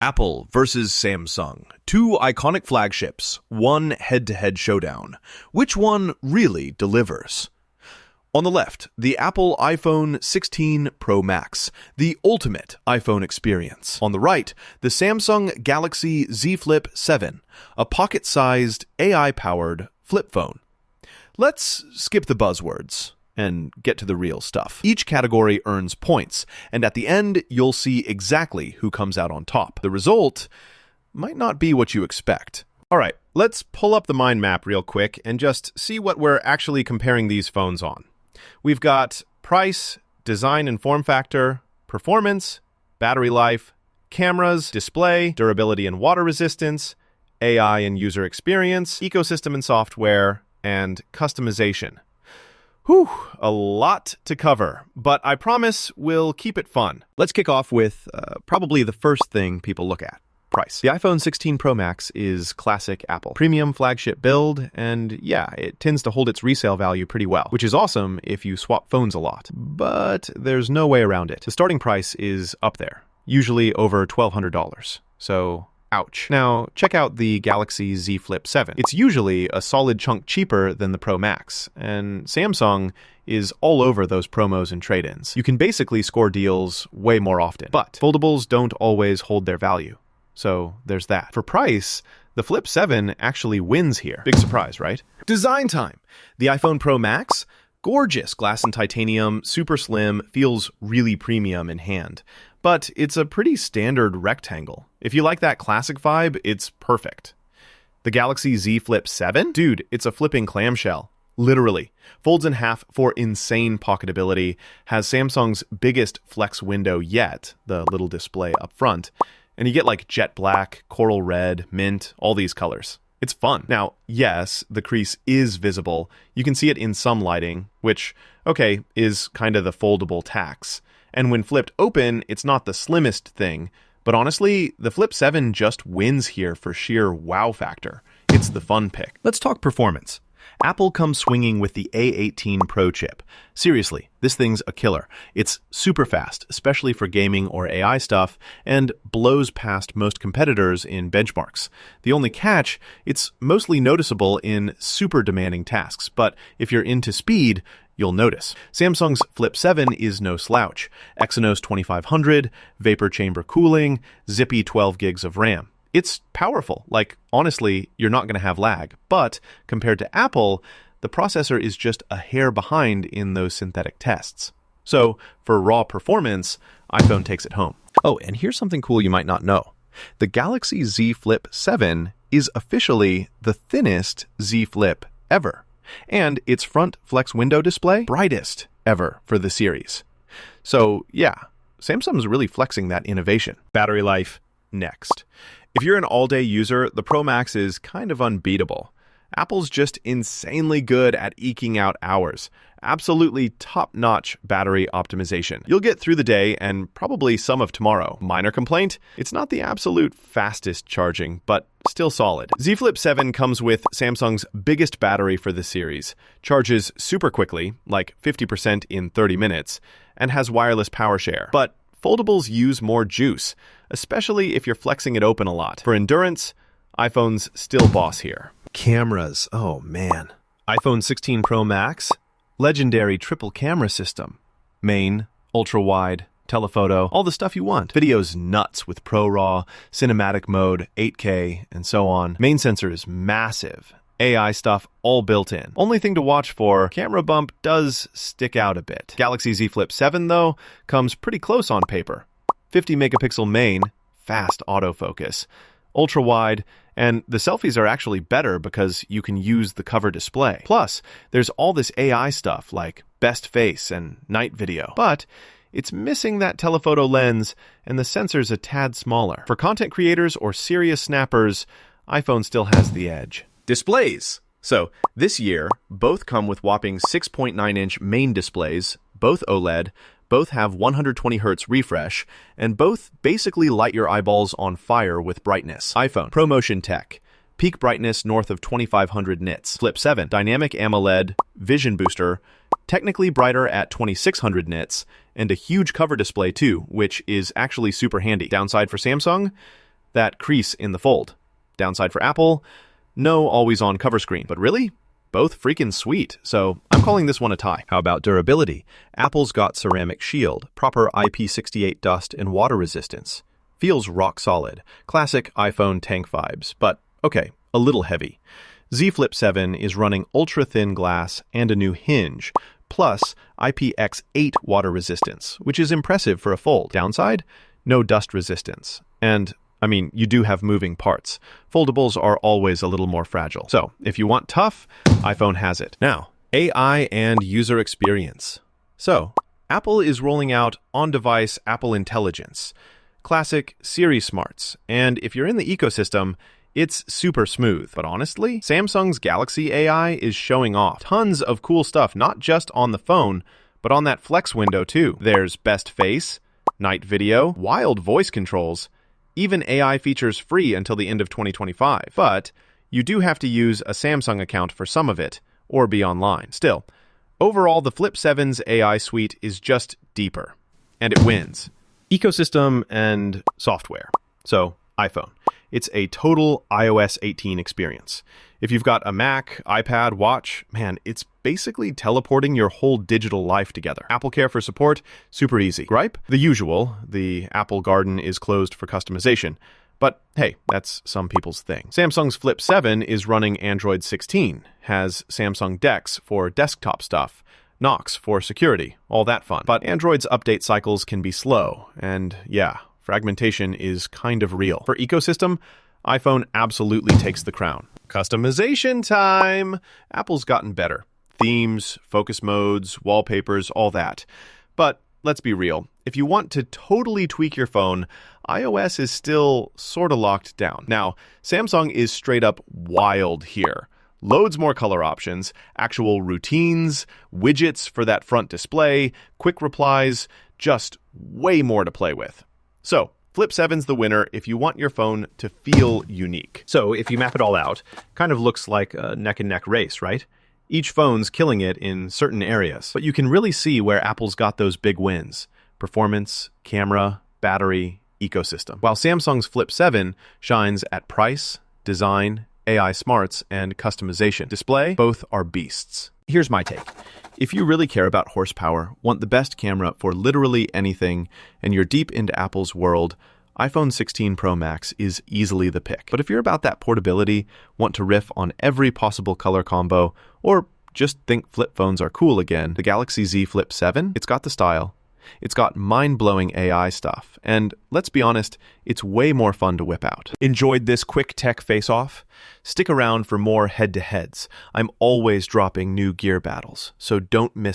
Apple versus Samsung. Two iconic flagships, one head-to-head showdown. Which one really delivers? On the left, the Apple iPhone 16 Pro Max, the ultimate iPhone experience. On the right, the Samsung Galaxy Z Flip 7, a pocket-sized, AI-powered flip phone. Let's skip the buzzwords and get to the real stuff. Each category earns points, and at the end, you'll see exactly who comes out on top. The result might not be what you expect. All right, let's pull up the mind map real quick and just see what we're actually comparing these phones on. We've got price, design and form factor, performance, battery life, cameras, display, durability and water resistance, AI and user experience, ecosystem and software, and customization. Whew, a lot to cover, but I promise we'll keep it fun. Let's kick off with probably the first thing people look at. Price. The iPhone 16 Pro Max is classic Apple. Premium flagship build, and yeah, it tends to hold its resale value pretty well, which is awesome if you swap phones a lot. But there's no way around it. The starting price is up there, usually over $1,200. So ouch. Now, check out the Galaxy Z Flip 7. It's usually a solid chunk cheaper than the Pro Max, and Samsung is all over those promos and trade-ins. You can basically score deals way more often, but foldables don't always hold their value. So there's that. For price, the Flip 7 actually wins here. Big surprise, right? Design time. The iPhone Pro Max, gorgeous glass and titanium, super slim, feels really premium in hand. But it's a pretty standard rectangle. If you like that classic vibe, it's perfect. The Galaxy Z Flip 7? Dude, it's a flipping clamshell. Literally. Folds in half for insane pocketability, has Samsung's biggest flex window yet, the little display up front, and you get like jet black, coral red, mint, all these colors. It's fun. Now, yes, the crease is visible. You can see it in some lighting, which, okay, is kind of the foldable tax. And when flipped open, it's not the slimmest thing, but honestly, the Flip 7 just wins here for sheer wow factor. It's the fun pick. Let's talk performance. Apple comes swinging with the A18 Pro chip. Seriously, this thing's a killer. It's super fast, especially for gaming or AI stuff, and blows past most competitors in benchmarks. The only catch, it's mostly noticeable in super demanding tasks, but if you're into speed, you'll notice. Samsung's Flip 7 is no slouch. Exynos 2500, vapor chamber cooling, zippy 12 gigs of RAM. It's powerful. Like, honestly, you're not going to have lag. But compared to Apple, the processor is just a hair behind in those synthetic tests. So, for raw performance, iPhone takes it home. Oh, and here's something cool you might not know. The Galaxy Z Flip 7 is officially the thinnest Z Flip ever. And its front flex window display, brightest ever for the series. So, yeah, Samsung's really flexing that innovation. Battery life, next. If you're an all-day user, the Pro Max is kind of unbeatable. Apple's just insanely good at eking out hours. Absolutely top-notch battery optimization. You'll get through the day and probably some of tomorrow. Minor complaint? It's not the absolute fastest charging, but still solid. Z Flip 7 comes with Samsung's biggest battery for the series, charges super quickly, like 50% in 30 minutes, and has wireless power share. But foldables use more juice, especially if you're flexing it open a lot. For endurance, iPhone's still boss here. Cameras, oh man. iPhone 16 Pro Max, legendary triple camera system. Main, ultra-wide, telephoto, all the stuff you want. Video's nuts with ProRAW, cinematic mode, 8K, and so on. Main sensor is massive. AI stuff all built in. Only thing to watch for, camera bump does stick out a bit. Galaxy Z Flip 7, though, comes pretty close on paper. 50 megapixel main, fast autofocus, ultra-wide, and the selfies are actually better because you can use the cover display. Plus, there's all this AI stuff like best face and night video. But it's missing that telephoto lens, and the sensor's a tad smaller. For content creators or serious snappers, iPhone still has the edge. Displays. So, this year, both come with whopping 6.9-inch main displays, both OLED, both have 120Hz refresh, and both basically light your eyeballs on fire with brightness. iPhone, ProMotion Tech, peak brightness north of 2500 nits. Flip 7, dynamic AMOLED, vision booster, technically brighter at 2600 nits, and a huge cover display too, which is actually super handy. Downside for Samsung? that crease in the fold. Downside for Apple, no always-on cover screen. But really? Both freaking sweet, so I'm calling this one a tie. How about durability? Apple's got ceramic shield, proper IP68 dust and water resistance. Feels rock solid. Classic iPhone tank vibes, but okay, a little heavy. Z Flip 7 is running ultra-thin glass and a new hinge, plus IPX8 water resistance, which is impressive for a fold. Downside? No dust resistance. And you do have moving parts. Foldables are always a little more fragile. So, if you want tough, iPhone has it. Now, AI and user experience. So, Apple is rolling out on-device Apple Intelligence, classic Siri smarts, and if you're in the ecosystem, it's super smooth. But honestly, Samsung's Galaxy AI is showing off. Tons of cool stuff, not just on the phone, but on that Flex window too. There's best face, night video, wild voice controls, even AI features free until the end of 2025. But you do have to use a Samsung account for some of it, or be online. Still, overall, the Flip 7's AI suite is just deeper, and it wins. Ecosystem and software. So, iPhone. It's a total iOS 18 experience. If you've got a Mac, iPad, watch, man, it's basically teleporting your whole digital life together. AppleCare for support, super easy. Gripe? The usual. The Apple Garden is closed for customization. But hey, that's some people's thing. Samsung's Flip 7 is running Android 16, has Samsung DeX for desktop stuff, Knox for security, all that fun. But Android's update cycles can be slow, and yeah, fragmentation is kind of real. For ecosystem, iPhone absolutely takes the crown. Customization time! Apple's gotten better. Themes, focus modes, wallpapers, all that. But let's be real. If you want to totally tweak your phone, iOS is still sort of locked down. Now, Samsung is straight up wild here. Loads more color options, actual routines, widgets for that front display, quick replies, just way more to play with. So, Flip 7's the winner if you want your phone to feel unique. So, if you map it all out, kind of looks like a neck-and-neck race, right? Each phone's killing it in certain areas, but you can really see where Apple's got those big wins: performance, camera, battery, ecosystem. While Samsung's Flip 7 shines at price, design, AI smarts, and customization. Display, both are beasts. Here's my take. If you really care about horsepower, want the best camera for literally anything, and you're deep into Apple's world, iPhone 16 Pro Max is easily the pick. But if you're about that portability, want to riff on every possible color combo, or just think flip phones are cool again, the Galaxy Z Flip 7, it's got the style, it's got mind-blowing AI stuff, and let's be honest, it's way more fun to whip out. Enjoyed this quick tech face-off? Stick around for more head-to-heads. I'm always dropping new gear battles, so don't miss